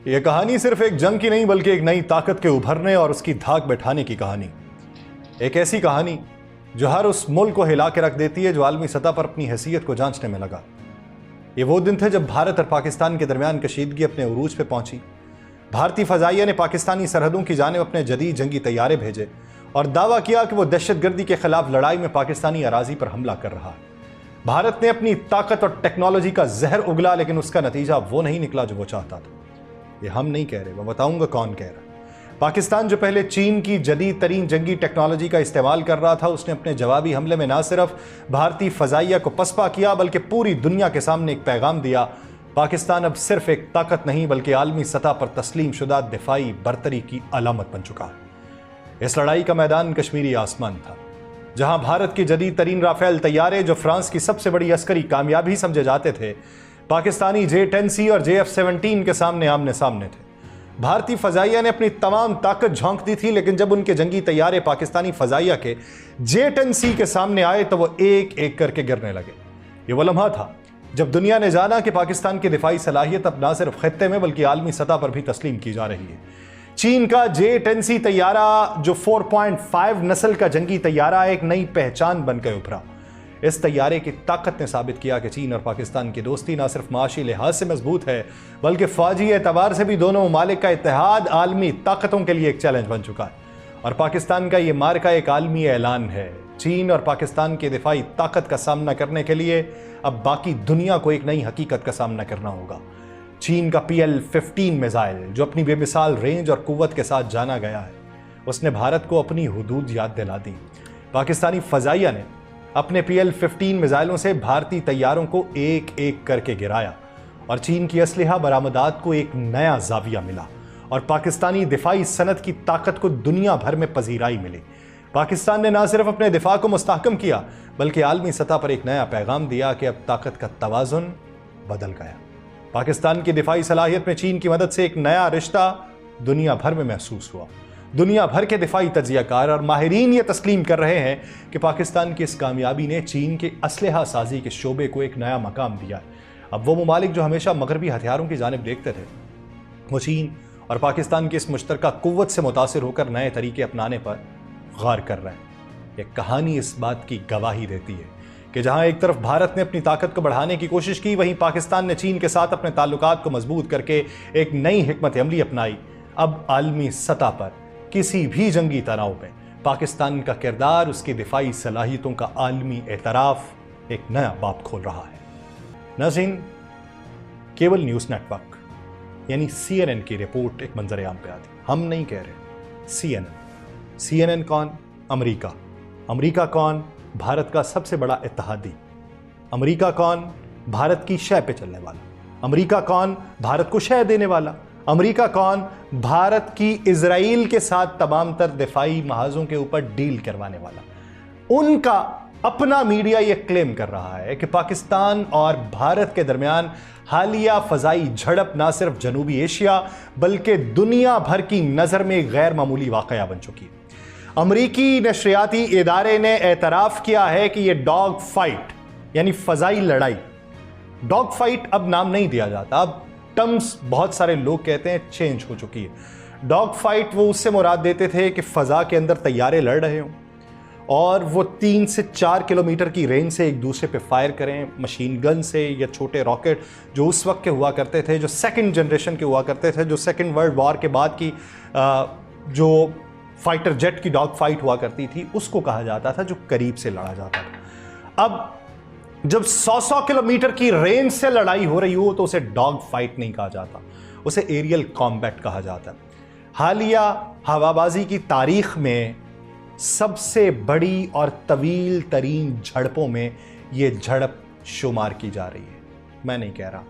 یہ کہانی صرف ایک جنگ کی نہیں بلکہ ایک نئی طاقت کے ابھرنے اور اس کی دھاک بٹھانے کی کہانی. ایک ایسی کہانی جو ہر اس ملک کو ہلا کے رکھ دیتی ہے جو عالمی سطح پر اپنی حیثیت کو جانچنے میں لگا. یہ وہ دن تھے جب بھارت اور پاکستان کے درمیان کشیدگی اپنے عروج پہ پہنچی. بھارتی فضائیہ نے پاکستانی سرحدوں کی جانب اپنے جدید جنگی طیارے بھیجے اور دعویٰ کیا کہ وہ دہشت گردی کے خلاف لڑائی میں پاکستانی اراضی پر حملہ کر رہا ہے. بھارت نے اپنی طاقت اور ٹیکنالوجی کا زہر اگلا لیکن اس کا نتیجہ وہ نہیں نکلا جو وہ چاہتا تھا. یہ ہم نہیں کہہ رہے، میں بتاؤں گا کون کہہ رہا ہے. پاکستان جو پہلے چین کی جدید ترین جنگی ٹیکنالوجی کا استعمال کر رہا تھا، اس نے اپنے جوابی حملے میں نہ صرف بھارتی فضائیہ کو پسپا کیا بلکہ پوری دنیا کے سامنے ایک پیغام دیا: پاکستان اب صرف ایک طاقت نہیں بلکہ عالمی سطح پر تسلیم شدہ دفاعی برتری کی علامت بن چکا ہے. اس لڑائی کا میدان کشمیری آسمان تھا، جہاں بھارت کی جدید ترین رافیل طیارے جو فرانس کی سب سے بڑی عسکری کامیابی سمجھے جاتے تھے، پاکستانی J-10C اور JF-17 کے سامنے آمنے سامنے تھے. بھارتی فضائیہ نے اپنی تمام طاقت جھونک دی تھی، لیکن جب ان کے جنگی طیارے پاکستانی فضائیہ کے J-10C کے سامنے آئے تو وہ ایک ایک کر کے گرنے لگے. یہ وہ لمحہ تھا جب دنیا نے جانا کہ پاکستان کی دفاعی صلاحیت اب نہ صرف خطے میں بلکہ عالمی سطح پر بھی تسلیم کی جا رہی ہے. چین کا J-10C طیارہ جو 4.5 نسل کا جنگی طیارہ ایک نئی پہچان بن کے ابھرا. اس طیارے کی طاقت نے ثابت کیا کہ چین اور پاکستان کی دوستی نہ صرف معاشی لحاظ سے مضبوط ہے بلکہ فوجی اعتبار سے بھی دونوں ممالک کا اتحاد عالمی طاقتوں کے لیے ایک چیلنج بن چکا ہے. اور پاکستان کا یہ معرکہ ایک عالمی اعلان ہے. چین اور پاکستان کی دفاعی طاقت کا سامنا کرنے کے لیے اب باقی دنیا کو ایک نئی حقیقت کا سامنا کرنا ہوگا. چین کا PL-15 میزائل جو اپنی بے مثال رینج اور قوت کے ساتھ جانا گیا ہے، اس نے بھارت کو اپنی حدود یاد دلا دی. پاکستانی فضائیہ نے اپنے PL-15 میزائلوں سے بھارتی طیاروں کو ایک ایک کر کے گرایا اور چین کی اسلحہ برآمدات کو ایک نیا زاویہ ملا اور پاکستانی دفاعی صنعت کی طاقت کو دنیا بھر میں پذیرائی ملی. پاکستان نے نہ صرف اپنے دفاع کو مستحکم کیا بلکہ عالمی سطح پر ایک نیا پیغام دیا کہ اب طاقت کا توازن بدل گیا. پاکستان کی دفاعی صلاحیت میں چین کی مدد سے ایک نیا رشتہ دنیا بھر میں محسوس ہوا. دنیا بھر کے دفاعی تجزیہ کار اور ماہرین یہ تسلیم کر رہے ہیں کہ پاکستان کی اس کامیابی نے چین کے اسلحہ سازی کے شعبے کو ایک نیا مقام دیا. اب وہ ممالک جو ہمیشہ مغربی ہتھیاروں کی جانب دیکھتے تھے، وہ چین اور پاکستان کی اس مشترکہ قوت سے متاثر ہو کر نئے طریقے اپنانے پر غور کر رہے ہیں. یہ کہانی اس بات کی گواہی دیتی ہے کہ جہاں ایک طرف بھارت نے اپنی طاقت کو بڑھانے کی کوشش کی، وہیں پاکستان نے چین کے ساتھ اپنے تعلقات کو مضبوط کر کے ایک نئی حکمت عملی اپنائی. اب عالمی سطح پر کسی بھی جنگی تناؤ میں پاکستان کا کردار، اس کی دفاعی صلاحیتوں کا عالمی اعتراف ایک نیا باب کھول رہا ہے. ناظرین، کیبل نیوز نیٹ ورک یعنی CNN کی رپورٹ ایک منظر عام پہ آتی. ہم نہیں کہہ رہے. CNN کون؟ امریکہ. امریکہ کون؟ بھارت کا سب سے بڑا اتحادی. امریکہ کون؟ بھارت کی شے پہ چلنے والا. امریکہ کون؟ بھارت کو شے دینے والا. امریکہ کون؟ بھارت کی اسرائیل کے ساتھ تمام تر دفاعی محاذوں کے اوپر ڈیل کروانے والا. ان کا اپنا میڈیا یہ کلیم کر رہا ہے کہ پاکستان اور بھارت کے درمیان حالیہ فضائی جھڑپ نہ صرف جنوبی ایشیا بلکہ دنیا بھر کی نظر میں غیر معمولی واقعہ بن چکی ہے. امریکی نشریاتی ادارے نے اعتراف کیا ہے کہ یہ ڈاگ فائٹ یعنی فضائی لڑائی، ڈاگ فائٹ اب نام نہیں دیا جاتا، اب ٹرمز بہت سارے لوگ کہتے ہیں چینج ہو چکی ہے. ڈاگ فائٹ وہ اس سے مراد دیتے تھے کہ فضا کے اندر طیارے لڑ رہے ہوں اور وہ 3 سے 4 کلومیٹر کی رینج سے ایک دوسرے پہ فائر کریں، مشین گن سے یا چھوٹے راکٹ جو اس وقت کے ہوا کرتے تھے، جو سیکنڈ جنریشن کے ہوا کرتے تھے، جو سیکنڈ ورلڈ وار کے بعد کی جو فائٹر جیٹ کی ڈاگ فائٹ ہوا کرتی تھی، اس کو کہا جاتا تھا جو قریب سے لڑا جاتا تھا. اب جب 100 کلومیٹر کی رینج سے لڑائی ہو رہی ہو تو اسے ڈاگ فائٹ نہیں کہا جاتا، اسے ایریل کامبیٹ کہا جاتا. حالیہ ہوابازی کی تاریخ میں سب سے بڑی اور طویل ترین جھڑپوں میں یہ جھڑپ شمار کی جا رہی ہے. میں نہیں کہہ رہا،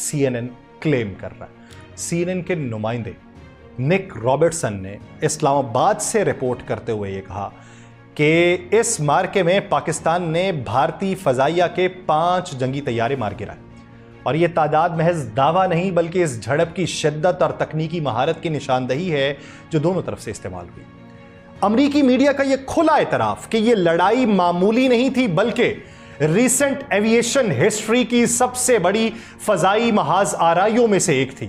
CNN کلیم کر رہا ہے. CNN کے نمائندے نک رابرٹسن نے اسلام آباد سے رپورٹ کرتے ہوئے یہ کہا کہ اس مارکے میں پاکستان نے بھارتی فضائیہ کے 5 جنگی طیارے مار گرائے اور یہ تعداد محض دعویٰ نہیں بلکہ اس جھڑپ کی شدت اور تکنیکی مہارت کی نشاندہی ہے جو دونوں طرف سے استعمال ہوئی. امریکی میڈیا کا یہ کھلا اعتراف کہ یہ لڑائی معمولی نہیں تھی بلکہ ریسنٹ ایویشن ہسٹری کی سب سے بڑی فضائی محاذ آرائیوں میں سے ایک تھی.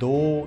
2